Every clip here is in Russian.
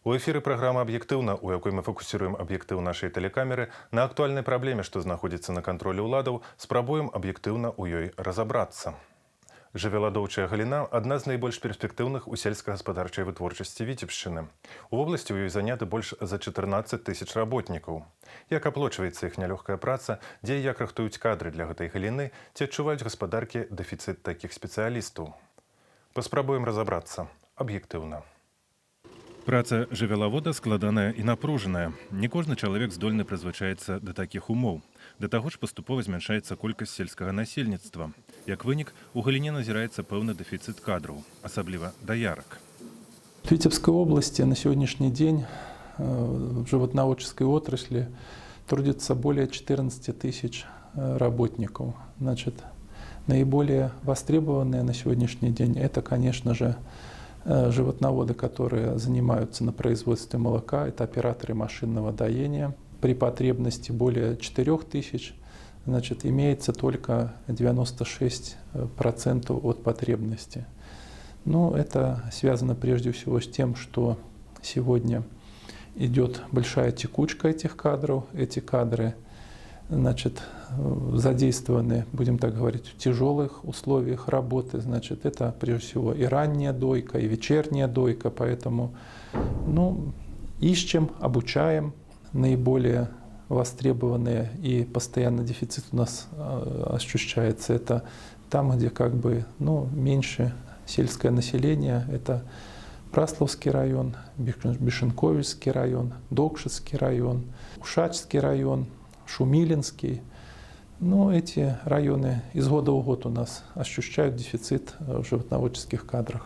У эфіры праграма «Аб'ектыўна», у якой мы фокусируем аб'ектыў нашай тэлекамеры на актуальнай праблеме, што знаходзіцца на кантролі ўладаў, спрабуем аб'ектыўна ў ёй разабрацца. Жывёладоўчая галіна – адна з найбольш перспектыўных у сельскагаспадарчай вытворчасці Віцебшчыны. У вобласці ў ёй заняты больш за 14 тысяч работнікаў. Як аплочваецца іх нялёгкая праца, дзе і як рыхтуюць кадры для гэтай галіны, ці адчуваюць гаспадаркі дэфіцыт такіх спецыялістаў? Паспрабуем разабрацца аб'ектыўна. Праца жывёлавода складаная і напружаная. Не кожны чалавек здольны прызвычаіцца да такіх умоў. Да таго ж паступова змяншаецца колькасць сельскага насельніцтва. Як вынік, у галіне назіраецца пэўны дэфіцыт кадраў, асабліва даярак. В Витебской области на сегодняшний день в животноводческой отрасли трудится более 14 тысяч работников. Значит, наиболее востребованные на сегодняшний день это, конечно же, животноводы, которые занимаются на производстве молока, это операторы машинного доения. При потребности более 4 тысяч, значит, имеется только 96% от потребности. Ну, это связано прежде всего с тем, что сегодня идет большая текучка этих кадров. Эти кадры, значит, задействованы, будем так говорить, в тяжелых условиях работы. Значит, это прежде всего и ранняя дойка, и вечерняя дойка. Поэтому, ну, ищем, обучаем. Наиболее востребованные и постоянно дефицит у нас ощущается. Это там, где как бы, ну, меньше сельское население. Это Прасловский район, Бешенковичский район, Докшицкий район, Ушачский район, Шумилинский. Ну, эти районы из года в год у нас ощущают дефицит в животноводческих кадрах.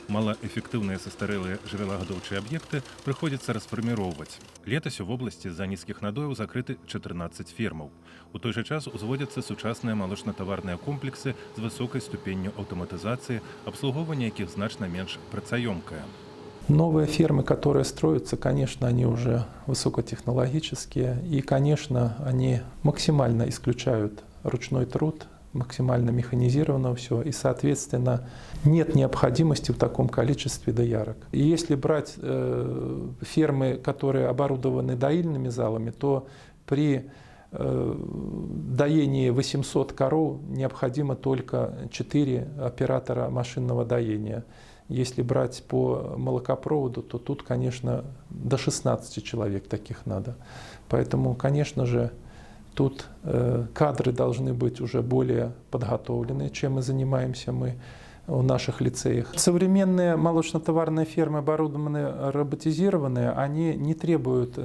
Малаэфектыўныя састарэлыя жывёлагадоўчыя аб'екты прыходзіцца расфарміроўваць. Летась у вобласці з-за нізкіх надояў закрыты 14 фермаў. У той жа час узводзяцца сучасныя малочна-таварныя комплексы з высокай ступенню аўтаматызацыі, абслугоўванне якіх значна менш працаёмкае. Новые фермы, которые строятся, конечно, они уже высокотехнологические. И, конечно, они максимально исключают ручной труд, максимально механизировано все, и, соответственно, нет необходимости в таком количестве доярок. И если брать фермы, которые оборудованы доильными залами, то при доении 800 коров необходимо только 4 оператора машинного доения. Если брать по молокопроводу, то тут, конечно, до 16 человек таких надо. Поэтому, конечно же, тут кадры должны быть уже более подготовлены, чем мы занимаемся в наших лицеях. Современные молочно-товарные фермы, оборудованные, роботизированные, они не требуют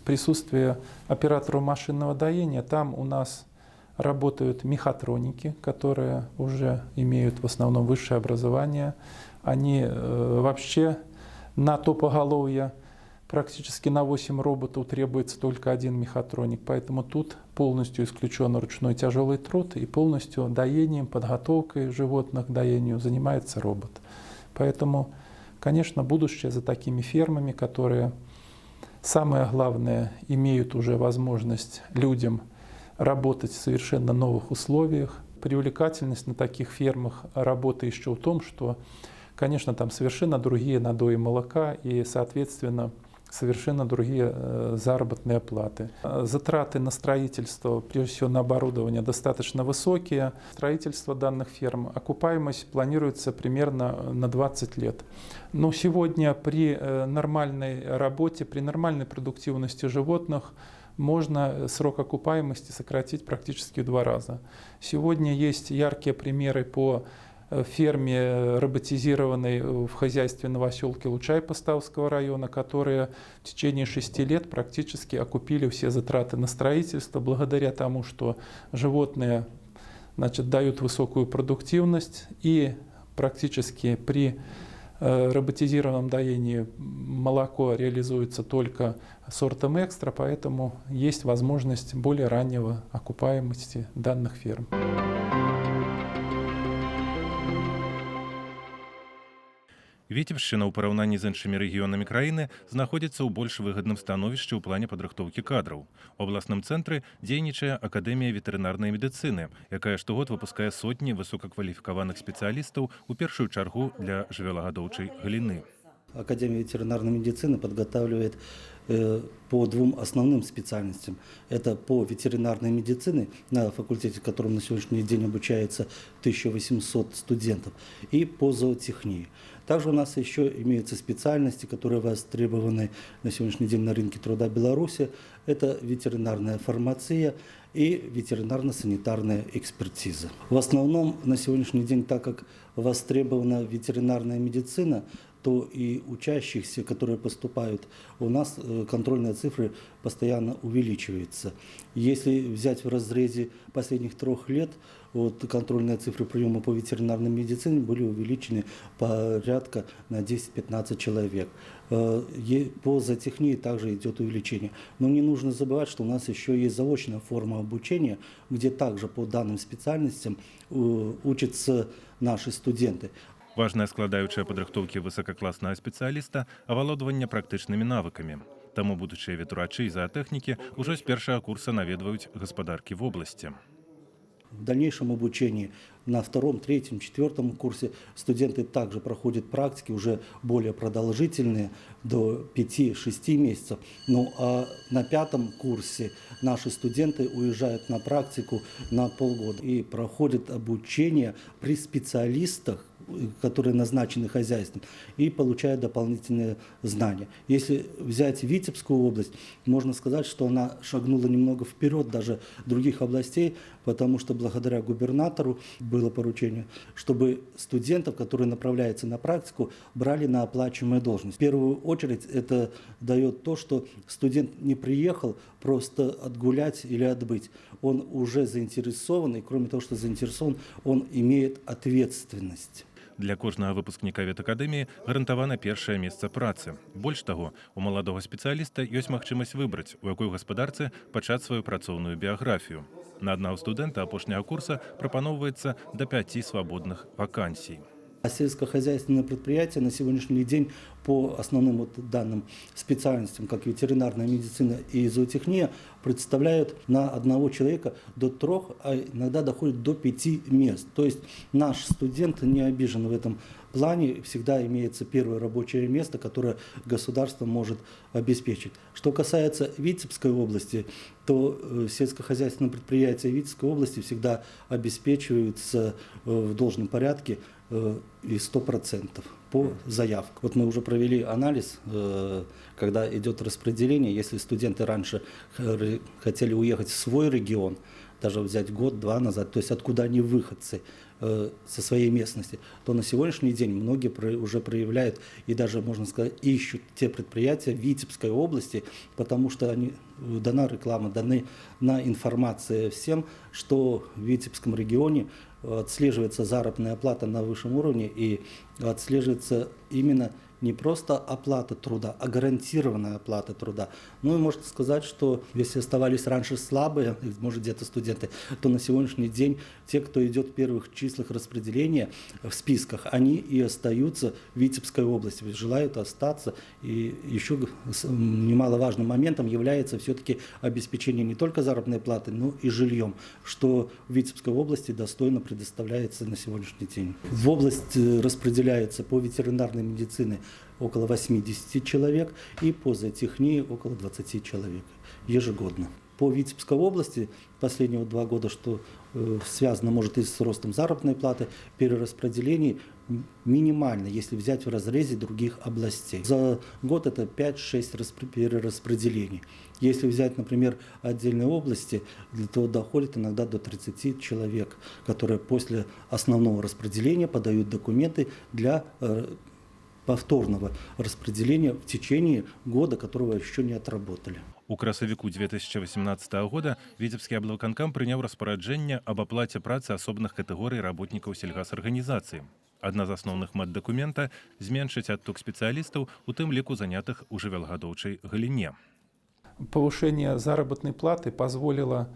присутствия оператора машинного доения. Там у нас работают мехатроники, которые уже имеют в основном высшее образование. Они вообще на то поголовье практически на 8 роботов требуется только один мехатроник. Поэтому тут полностью исключен ручной тяжелый труд и полностью доением, подготовкой животных к доению занимается робот. Поэтому, конечно, будущее за такими фермами, которые, самое главное, имеют уже возможность людям работать в совершенно новых условиях. Привлекательность на таких фермах работы еще в том, что, конечно, там совершенно другие надои молока и, соответственно, совершенно другие заработные платы. Затраты на строительство, прежде всего на оборудование, достаточно высокие. Строительство данных ферм, окупаемость планируется примерно на 20 лет. Но сегодня при нормальной работе, при нормальной продуктивности животных можно срок окупаемости сократить практически в 2 раза. Сегодня есть яркие примеры по ферме, роботизированной в хозяйстве Новоселки Лучай-Поставского района, которые в течение 6 лет практически окупили все затраты на строительство, благодаря тому, что животные, значит, дают высокую продуктивность, и практически при роботизированном доении молоко реализуется только сортом экстра, поэтому есть возможность более раннего окупаемости данных ферм. Віцебшчына ў параўнанні з іншымі рэгіёнамі краіны знаходзіцца ў больш выгадным становішчы ў плане падрыхтоўкі кадраў. У абласным цэнтры дзейнічае акадэмія ветэрынарнай медыцыны, якая штогод выпускае сотні высокакваліфікаваных спецыялістаў, у першую чаргу для жывёлагадоўчай галіны. Академия ветеринарной медицины подготавливает по двум основным специальностям. Это по ветеринарной медицине, на факультете, в котором на сегодняшний день обучается 1800 студентов, и по зоотехнии. Также у нас еще имеются специальности, которые востребованы на сегодняшний день на рынке труда Беларуси. Это ветеринарная фармация и ветеринарно-санитарная экспертиза. В основном на сегодняшний день, так как востребована ветеринарная медицина, то и учащихся, которые поступают, у нас контрольные цифры постоянно увеличиваются. Если взять в разрезе последних 3 лет, вот контрольные цифры приема по ветеринарной медицине были увеличены порядка на 10-15 человек. По зоотехнии также идет увеличение. Но не нужно забывать, что у нас еще есть заочная форма обучения, где также по данным специальностям учатся наши студенты. Важная складаючая падрыхтоўкі высокакласнага спецыяліста авалодванне практычнымі навыкамі. Таму будучыя ветурачы і заатэхнікі ўжо з першага курса наведваюць гаспадаркі вобласці. В дальнейшем обучении на 2-м, 3-м, 4-м курсе студенты также проходят практики уже более продолжительные, до 5-6 месяцев. Ну а на 5-м курсе наши студенты уезжают на практику на полгода и проходят обучение при специалистах, которые назначены хозяйством, и получают дополнительные знания. Если взять Витебскую область, можно сказать, что она шагнула немного вперед даже других областей, потому что благодаря губернатору было поручение, чтобы студентов, которые направляются на практику, брали на оплачиваемую должность. В первую очередь это дает то, что студент не приехал просто отгулять или отбыть. Он уже заинтересован, и кроме того, что заинтересован, он имеет ответственность. Для кожнага выпускніка ветакадэміі гарантавана першае месца працы. Больш таго, у маладога спецыяліста ёсць магчымасць выбраць, у якой гаспадарцы пачаць сваю працоўную біяграфію. На аднаго студэнта апошняга курса прапаноўваецца да 5 свабодных вакансій. А сельскохозяйственные предприятия на сегодняшний день по основным данным специальностям, как ветеринарная медицина и зоотехния, представляют на одного человека до 3, а иногда доходит до 5 мест. То есть наш студент не обижен в этом плане, всегда имеется первое рабочее место, которое государство может обеспечить. Что касается Витебской области, то сельскохозяйственные предприятия Витебской области всегда обеспечиваются в должном порядке и 100% по заявке. Вот мы уже провели анализ, когда идет распределение, если студенты раньше хотели уехать в свой регион, даже взять год-два назад, то есть откуда они выходцы со своей местности, то на сегодняшний день многие уже проявляют и даже, можно сказать, ищут те предприятия в Витебской области, потому что дана реклама, дана информация всем, что в Витебском регионе отслеживается заработная плата на высшем уровне и отслеживается именно не просто оплата труда, а гарантированная оплата труда. Ну и можно сказать, что если оставались раньше слабые, может где-то студенты, то на сегодняшний день те, кто идет в первых числах распределения в списках, они и остаются в Витебской области, желают остаться. И еще немаловажным моментом является все-таки обеспечение не только заработной платы, но и жильем, что в Витебской области достойно предоставляется на сегодняшний день. В область распределяется по ветеринарной медицине около 80 человек и по зоотехнии около 20 человек ежегодно. По Витебской области последние 2 года, что связано, может, и с ростом заработной платы, перераспределений минимально, если взять в разрезе других областей. За год это 5-6 перераспределений. Если взять, например, отдельные области, то доходит иногда до 30 человек, которые после основного распределения подают документы для повторного распределения в течение года, которого еще не отработали. У красавіку 2018 года Витебскі аблвыканкам прыняў распараджэнне аб аплаце працы асобных катэгорый работнікаў сельгасарганізацыі. Адна з асноўных мэт дакумента – зменшыць адток спецыялістаў, у тым ліку занятых у жывёлагадоўчай галіне. Повышение заработной платы позволило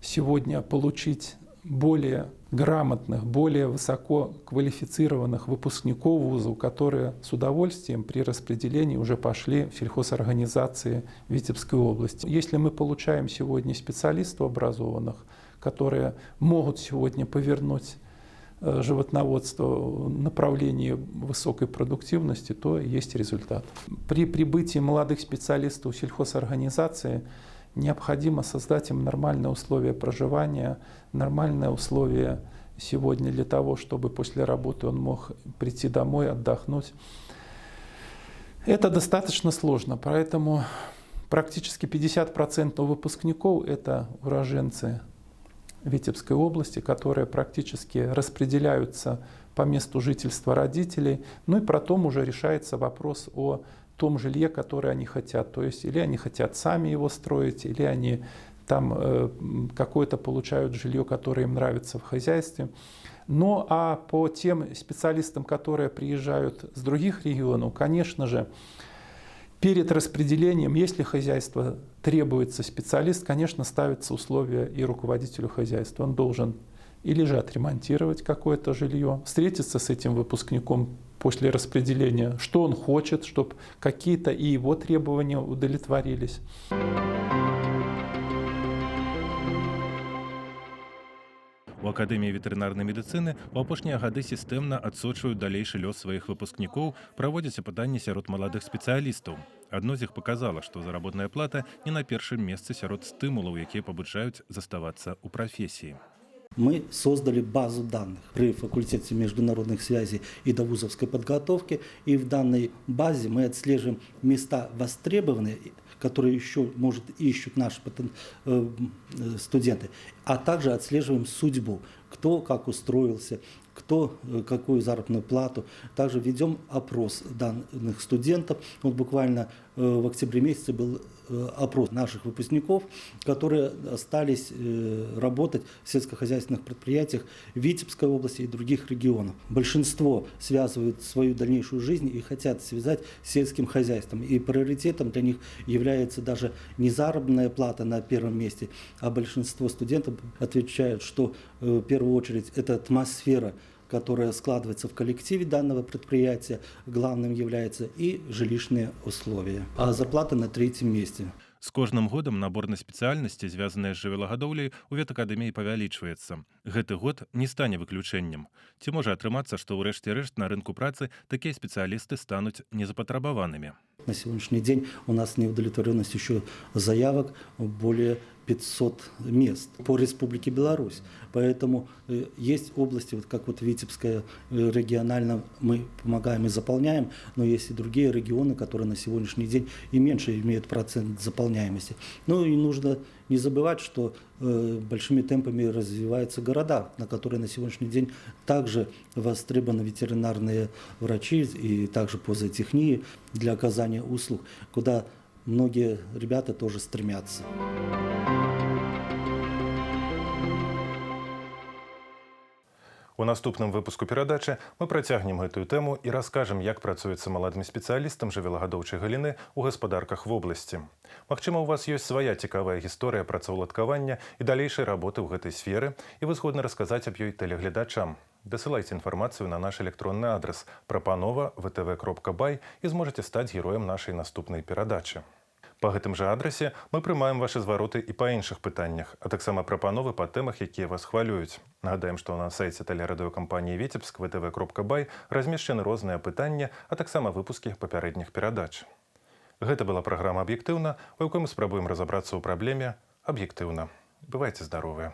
сегодня получить более грамотных, более высоко квалифицированных выпускников вузов, которые с удовольствием при распределении уже пошли в сельхозорганизации Витебской области. Если мы получаем сегодня специалистов образованных, которые могут сегодня повернуть животноводства в направлении высокой продуктивности, то есть результат. При прибытии молодых специалистов в сельхозорганизации необходимо создать им нормальные условия проживания, нормальные условия сегодня для того, чтобы после работы он мог прийти домой, отдохнуть. Это достаточно сложно, поэтому практически 50% выпускников – это уроженцы Витебской области, которые практически распределяются по месту жительства родителей. Ну и потом уже решается вопрос о том жилье, которое они хотят. То есть или они хотят сами его строить, или они там какое-то получают жилье, которое им нравится в хозяйстве. Ну а по тем специалистам, которые приезжают с других регионов, конечно же, перед распределением, если хозяйство требуется специалист, конечно, ставятся условия и руководителю хозяйства. Он должен или же отремонтировать какое-то жилье, встретиться с этим выпускником после распределения, что он хочет, чтобы какие-то и его требования удовлетворились. У Акадэміі ветэрынарнай медыцыны ў апошнія гады сістэмна адсочваюць далейшы лёс сваіх выпускнікоў, праводзяць апытанні сярод маладых спецыялістаў. Адно з іх паказала, што заработная плата не на першым месцы сярод стымулаў, якія пабуджаюць заставацца ў прафесіі. Мы создали базу данных при факультете международных связей и довузовской подготовки. И в данной базе мы отслеживаем места востребованные, которые еще, может, ищут наши студенты, а также отслеживаем судьбу, кто как устроился, кто какую заработную плату. Также ведем опрос данных студентов. Вот буквально в октябре месяце был опрос наших выпускников, которые остались работать в сельскохозяйственных предприятиях Витебской области и других регионов. Большинство связывают свою дальнейшую жизнь и хотят связать с сельским хозяйством. И приоритетом для них является даже не заработная плата на первом месте, а большинство студентов отвечают, что в первую очередь это атмосфера, которая складывается в коллективе данного предприятия, главным является и жилищные условия. А зарплата на третьем месте. З кожным годам набор на спецыяльнасці, звязаныя з жывёлагадоўляй, у ветакадэміі павялічваецца. Гэты год не стане выключэннем. Ці можа атрымацца, што ў рэшце рэшт на рынку працы такія спецыялісты стануць незапатрабаванымі? На сегодняшний день у нас неудовлетворенность еще заявок более 500 мест по Республике Беларусь. Поэтому есть области, вот как вот Витебская регионально, мы помогаем и заполняем, но есть и другие регионы, которые на сегодняшний день и меньше имеют процент заполняемости. Ну и нужно не забывать, что большими темпами развиваются города, на которые на сегодняшний день также востребованы ветеринарные врачи и также по зоотехнии для оказания услуг, куда многие ребята тоже стремятся. У наступным выпуску перадачы мы працягнем гэтую тэму і раскажам, як працуецца маладым спецыялістам жывёлагадоўчай галіны ў гаспадарках вобласці. Магчыма, у вас ёсць свая цікавая гісторыя працаўладкавання і далейшай работы ў гэтай сферы, і вы згодны расказаць аб ёй тэлегледачам. Дасылайце інфармацыю на наш электронны адрас prapanova@vtv.by і зможаце стаць героем нашай наступнай перадачы. Па гэтым жа адрасе мы прымаем вашы звароты і па іншых пытаннях, а таксама прапановы па тэмах, якія вас хвалююць. Нагадаем, што на сайце тэлерадыёкампаніі «Витебск» vtv.by размешчаны розныя пытанні, а таксама выпускі папярэдніх перадач. Гэта была праграма «Аб'ектыўна», у якой мы спрабуем разабрацца ў праблеме аб'ектыўна. Бывайце здаровыя!